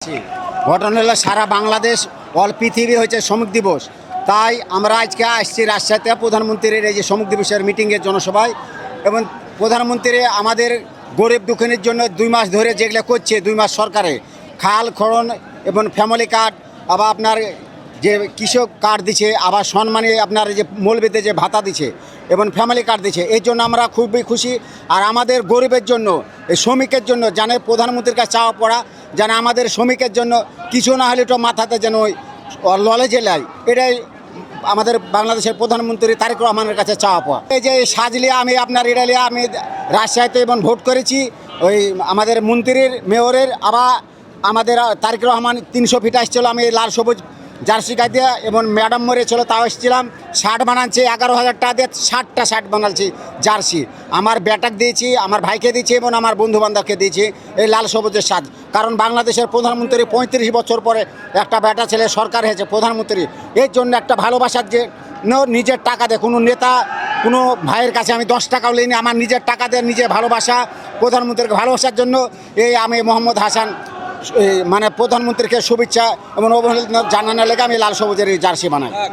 ঘটনা হলো সারা বাংলাদেশ অল পৃথিবী হয়েছে শ্রমিক দিবস। তাই আমরা আজকে আসছি রাজশাহীতে প্রধানমন্ত্রীর এই যে শ্রমিক দিবসের মিটিংয়ের জনসভায়। এবং প্রধানমন্ত্রী আমাদের গরিব দুঃখিনীর জন্য 2 মাস ধরে যেগুলো করছে, 2 মাস সরকারে খাল খনন এবং ফ্যামিলি কার্ড, আবার আপনার যে কৃষক কার্ড দিচ্ছে, আবার সম্মানে আপনার যে মৌলবীতে যে ভাতা দিচ্ছে এবং ফ্যামিলি কার্ড দিচ্ছে, এই জন্য আমরা খুবই খুশি। আর আমাদের গরিবের জন্য, এই শ্রমিকের জন্য জানে প্রধানমন্ত্রীর কাছে চাওয়া পড়া, যেন আমাদের শ্রমিকের জন্য কিছু না হলে তো মাথাতে যেন ওই ললে জেলায়, এটাই আমাদের বাংলাদেশের প্রধানমন্ত্রী তারেক রহমানের কাছে চাওয়া পাওয়া। এই যে সাজলিয়া আমি আপনার এড়ালিয়া আমি রাজশাহীতে এবং ভোট করেছি ওই আমাদের মন্ত্রীর মেয়রের, আবার আমাদের তারেক রহমান 300 ফিট আসছিল, আমি লাল সবুজ জার্সি গায়ে দিয়ে, এবং ম্যাডাম মরেছিল তাও এসেছিলাম, শার্ট বানাচ্ছি 11,000 টাকা দিয়ে 60টা শার্ট বানাচ্ছি জার্সি। আমার বেটাকে দিয়েছি, আমার ভাইকে দিয়েছি এবং আমার বন্ধুবান্ধবকে দিয়েছি এই লাল সবুজের সাজ। কারণ বাংলাদেশের প্রধানমন্ত্রী 35 বছর পরে একটা বেটা ছেলে সরকার হয়েছে প্রধানমন্ত্রী, এর জন্য একটা ভালোবাসার যে নিজের টাকা দিয়ে কোনো নেতা কোনো ভাইয়ের কাছে আমি 10 টাকাও নিইনি, আমার নিজের টাকা দিয়ে নিজে ভালোবাসা, প্রধানমন্ত্রীকে ভালোবাসার জন্য এই আমি মোহাম্মদ হাসান মানে প্রধানমন্ত্রীকে শুভেচ্ছা এবং অভিনন্দন জানানোর লেগে আমি লাল সবুজের জার্সি বানাই।